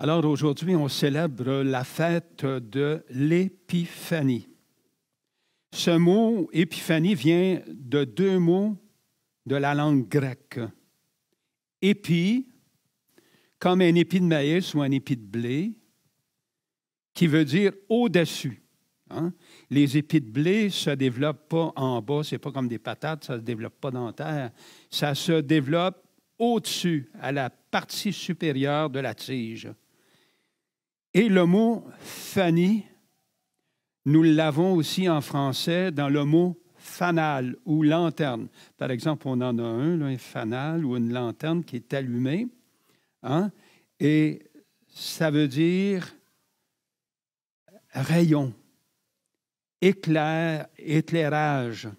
Alors aujourd'hui, on célèbre la fête de l'Épiphanie. Ce mot épiphanie vient de deux mots de la langue grecque. Épi, comme un épi de maïs ou un épi de blé, qui veut dire au-dessus. Hein? Les épis de blé ne se développent pas en bas, ce n'est pas comme des patates, ça ne se développe pas dans la terre. Ça se développe au-dessus, à la partie supérieure de la tige. Et le mot « Fanny », nous l'avons aussi en français dans le mot « fanal » ou « lanterne ». Par exemple, on en a un fanal ou une lanterne qui est allumée. Hein? Et ça veut dire rayon, éclair, éclairage.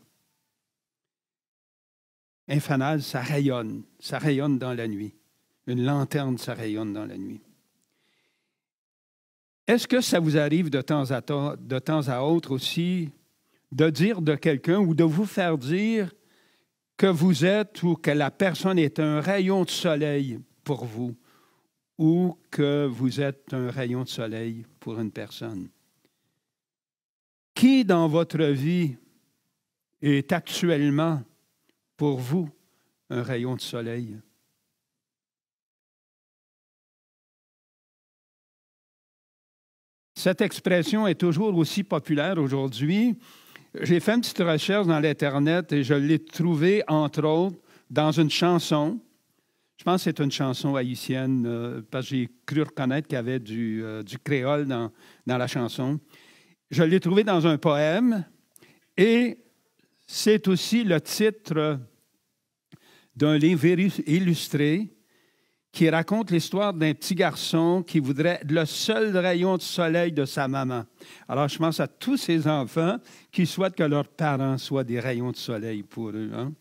Un fanal, ça rayonne dans la nuit. Une lanterne, ça rayonne dans la nuit. Est-ce que ça vous arrive de temps à autre aussi de dire de quelqu'un ou de vous faire dire que vous êtes ou que la personne est un rayon de soleil pour vous ou que vous êtes un rayon de soleil pour une personne? Qui dans votre vie est actuellement pour vous un rayon de soleil? Cette expression est toujours aussi populaire aujourd'hui. J'ai fait une petite recherche dans l'Internet et je l'ai trouvée, entre autres, dans une chanson. Je pense que c'est une chanson haïtienne, parce que j'ai cru reconnaître qu'il y avait du créole dans la chanson. Je l'ai trouvée dans un poème et c'est aussi le titre d'un livre illustré qui raconte l'histoire d'un petit garçon qui voudrait être le seul rayon de soleil de sa maman. Alors, je pense à tous ces enfants qui souhaitent que leurs parents soient des rayons de soleil pour eux. Hein?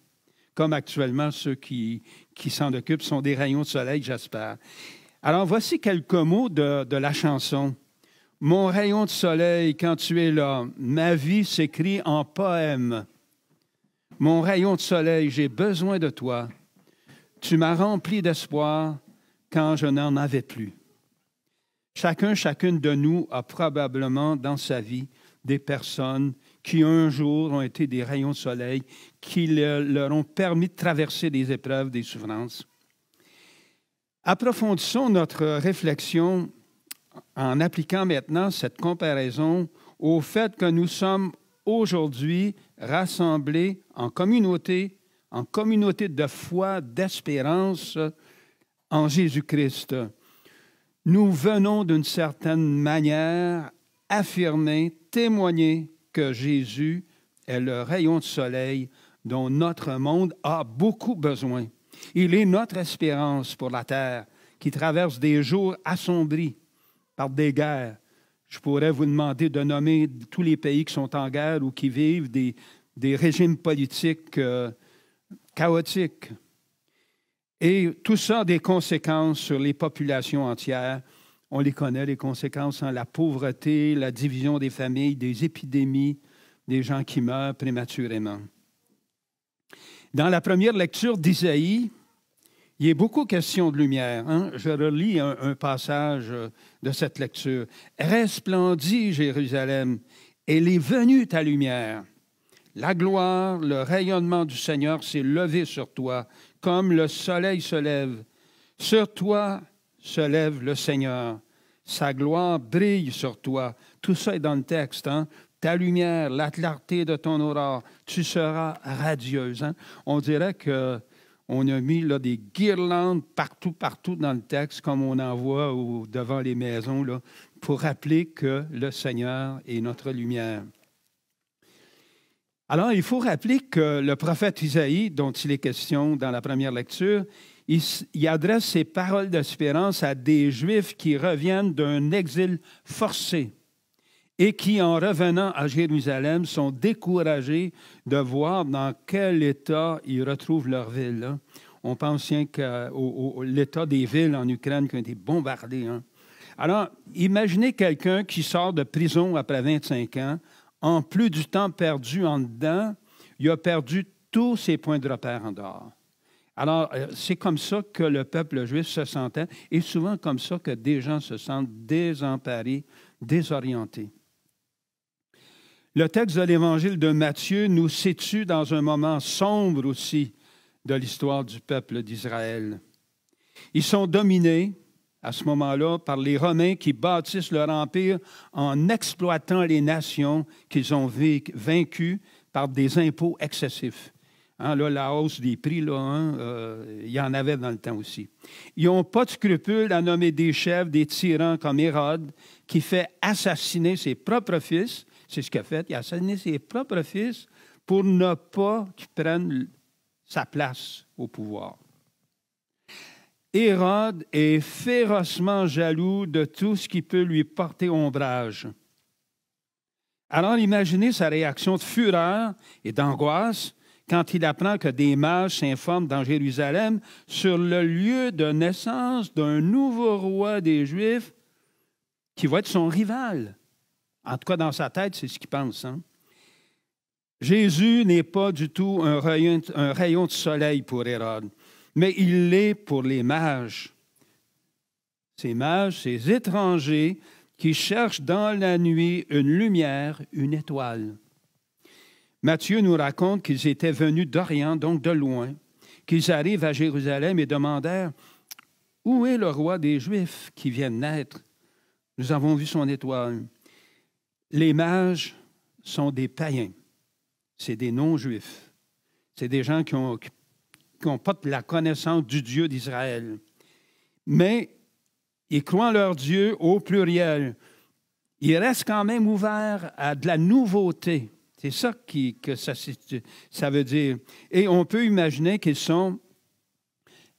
Comme actuellement, ceux qui s'en occupent sont des rayons de soleil, j'espère. Alors, voici quelques mots de la chanson. « Mon rayon de soleil, quand tu es là, ma vie s'écrit en poème. Mon rayon de soleil, j'ai besoin de toi. Tu m'as rempli d'espoir quand je n'en avais plus. » Chacune de nous a probablement dans sa vie des personnes qui un jour ont été des rayons de soleil, qui leur ont permis de traverser des épreuves, des souffrances. Approfondissons notre réflexion en appliquant maintenant cette comparaison au fait que nous sommes aujourd'hui rassemblés en communauté de foi, d'espérance en Jésus-Christ. Nous venons d'une certaine manière affirmer, témoigner que Jésus est le rayon de soleil dont notre monde a beaucoup besoin. Il est notre espérance pour la terre qui traverse des jours assombris par des guerres. Je pourrais vous demander de nommer tous les pays qui sont en guerre ou qui vivent des régimes politiques chaotiques. Et tout ça a des conséquences sur les populations entières. On les connaît, les conséquences, hein, la pauvreté, la division des familles, des épidémies, des gens qui meurent prématurément. Dans la première lecture d'Isaïe, il y a beaucoup question de lumière. Hein? Je relis un passage de cette lecture. « Resplendis, Jérusalem, elle est venue ta lumière. La gloire, le rayonnement du Seigneur s'est levé sur toi, comme le soleil se lève. Sur toi se lève le Seigneur. Sa gloire brille sur toi. » Tout ça est dans le texte. Hein? Ta lumière, la clarté de ton aurore, tu seras radieuse. Hein? On dirait qu'on a mis là, des guirlandes partout dans le texte, comme on en voit devant les maisons, là, pour rappeler que le Seigneur est notre lumière. Alors, il faut rappeler que le prophète Isaïe, dont il est question dans la première lecture, il adresse ses paroles d'espérance à des Juifs qui reviennent d'un exil forcé et qui, en revenant à Jérusalem, sont découragés de voir dans quel état ils retrouvent leur ville. Hein. On pense bien qu'à l'état des villes en Ukraine qui ont été bombardées. Hein. Alors, imaginez quelqu'un qui sort de prison après 25 ans, en plus du temps perdu en dedans, il a perdu tous ses points de repère en dehors. Alors, c'est comme ça que le peuple juif se sentait, et souvent comme ça que des gens se sentent désemparés, désorientés. Le texte de l'Évangile de Matthieu nous situe dans un moment sombre aussi de l'histoire du peuple d'Israël. Ils sont dominés à ce moment-là par les Romains qui bâtissent leur empire en exploitant les nations qu'ils ont vaincues par des impôts excessifs. Hein, là, la hausse des prix, il y en avait dans le temps aussi. Ils n'ont pas de scrupules à nommer des chefs, des tyrans comme Hérode, qui fait assassiner ses propres fils. C'est ce qu'il a fait. Il a assassiné ses propres fils pour ne pas qu'ils prennent sa place au pouvoir. Hérode est férocement jaloux de tout ce qui peut lui porter ombrage. Alors, imaginez sa réaction de fureur et d'angoisse quand il apprend que des mages s'informent dans Jérusalem sur le lieu de naissance d'un nouveau roi des Juifs qui va être son rival. En tout cas, dans sa tête, c'est ce qu'il pense. Hein? Jésus n'est pas du tout un rayon de soleil pour Hérode, mais il l'est pour les mages. Ces mages, ces étrangers qui cherchent dans la nuit une lumière, une étoile. Matthieu nous raconte qu'ils étaient venus d'Orient, donc de loin, qu'ils arrivent à Jérusalem et demandèrent « Où est le roi des Juifs qui vient de naître? Nous avons vu son étoile. » Les mages sont des païens, c'est des non-juifs, c'est des gens qui n'ont pas la connaissance du Dieu d'Israël. Mais ils croient en leur Dieu au pluriel. Ils restent quand même ouverts à de la nouveauté. C'est ça que ça veut dire. Et on peut imaginer qu'ils sont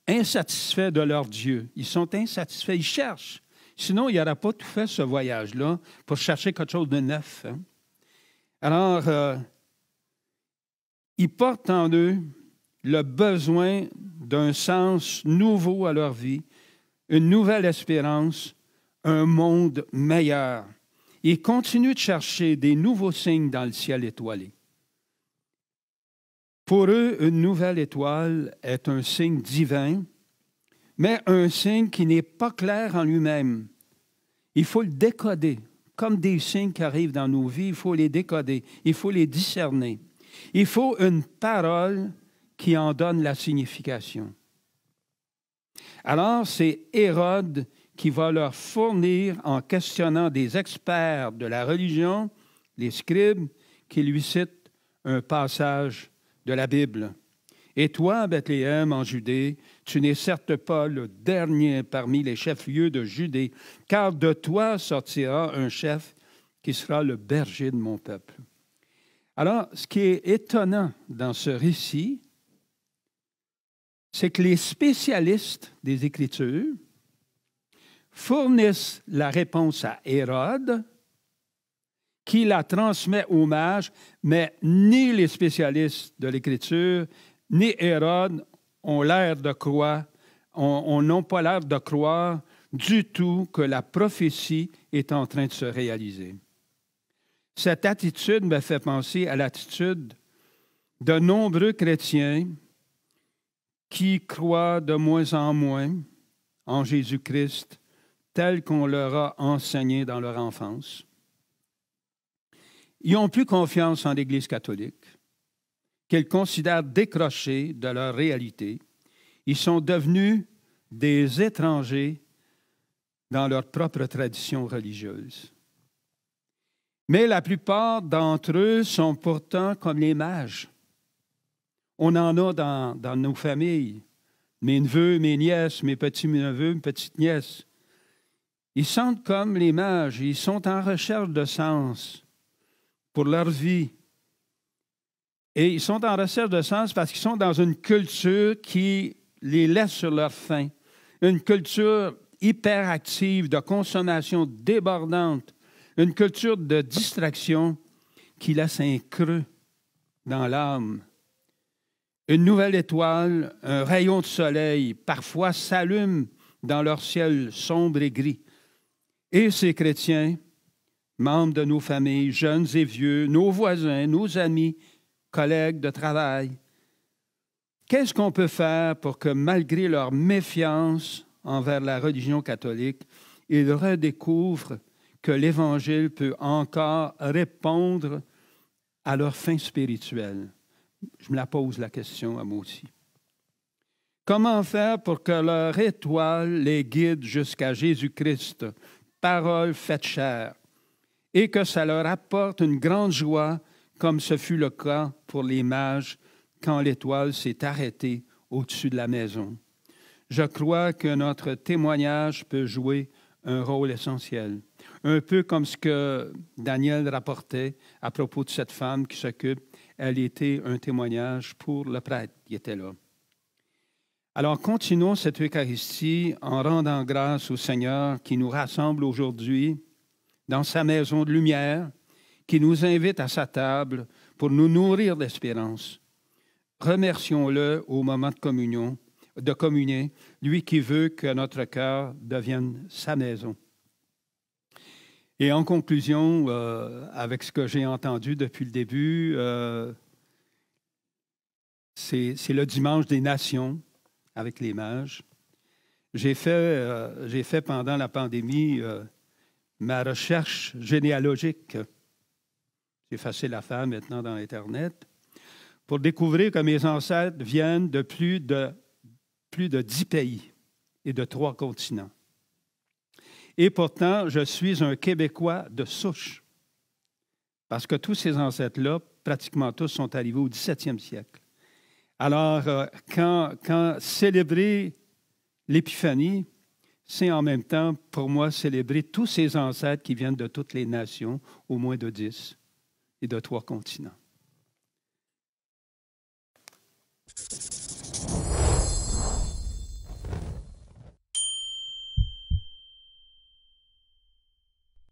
insatisfaits de leur Dieu. Ils sont insatisfaits, ils cherchent. Sinon, il n'aurait pas tout fait ce voyage-là pour chercher quelque chose de neuf. Hein? Alors, ils portent en eux le besoin d'un sens nouveau à leur vie, une nouvelle espérance, un monde meilleur. Ils continuent de chercher des nouveaux signes dans le ciel étoilé. Pour eux, une nouvelle étoile est un signe divin, mais un signe qui n'est pas clair en lui-même. Il faut le décoder. Comme des signes qui arrivent dans nos vies, il faut les décoder, il faut les discerner. Il faut une parole qui en donne la signification. Alors, c'est Hérode qui va leur fournir, en questionnant des experts de la religion, les scribes, qui lui citent un passage de la Bible. « Et toi, Bethléem, en Judée, tu n'es certes pas le dernier parmi les chefs-lieux de Judée, car de toi sortira un chef qui sera le berger de mon peuple. » Alors, ce qui est étonnant dans ce récit, c'est que les spécialistes des Écritures fournissent la réponse à Hérode, qui la transmet aux mages, mais ni les spécialistes de l'Écriture, ni Hérode ont l'air de croire, n'ont pas l'air de croire du tout que la prophétie est en train de se réaliser. Cette attitude me fait penser à l'attitude de nombreux chrétiens qui croient de moins en moins en Jésus-Christ tel qu'on leur a enseigné dans leur enfance. Ils n'ont plus confiance en l'Église catholique, qu'ils considèrent décrochée de leur réalité. Ils sont devenus des étrangers dans leur propre tradition religieuse. Mais la plupart d'entre eux sont pourtant comme les mages. On en a dans nos familles, mes neveux, mes nièces, mes petits-neveux, mes petites-nièces. Ils sentent comme les mages, ils sont en recherche de sens pour leur vie. Et ils sont en recherche de sens parce qu'ils sont dans une culture qui les laisse sur leur faim. Une culture hyperactive, de consommation débordante, une culture de distraction qui laisse un creux dans l'âme. Une nouvelle étoile, un rayon de soleil, parfois s'allume dans leur ciel sombre et gris. Et ces chrétiens, membres de nos familles, jeunes et vieux, nos voisins, nos amis, collègues de travail, Qu'est-ce qu'on peut faire pour que, malgré leur méfiance envers la religion catholique, ils redécouvrent que l'Évangile peut encore répondre à leurs fins spirituelles? Je me la pose la question à moi aussi. Comment faire pour que leur étoile les guide jusqu'à Jésus-Christ, parole faite chair, et que ça leur apporte une grande joie, comme ce fut le cas pour les mages quand l'étoile s'est arrêtée au-dessus de la maison? Je crois que notre témoignage peut jouer un rôle essentiel. Un peu comme ce que Daniel rapportait à propos de cette femme qui s'occupe. Elle était un témoignage pour le prêtre qui était là. Alors, continuons cette Eucharistie en rendant grâce au Seigneur qui nous rassemble aujourd'hui dans sa maison de lumière, qui nous invite à sa table pour nous nourrir d'espérance. Remercions-le au moment de communier, lui qui veut que notre cœur devienne sa maison. Et en conclusion, avec ce que j'ai entendu depuis le début, c'est le dimanche des nations avec les mages. J'ai fait pendant la pandémie ma recherche généalogique. C'est facile à faire maintenant dans Internet, pour découvrir que mes ancêtres viennent de plus de 10 pays et de 3 continents. Et pourtant, je suis un Québécois de souche, parce que tous ces ancêtres-là, pratiquement tous, sont arrivés au 17e siècle. Alors, quand célébrer l'Épiphanie, c'est en même temps, pour moi, célébrer tous ces ancêtres qui viennent de toutes les nations, au moins de 10 et de 3 continents.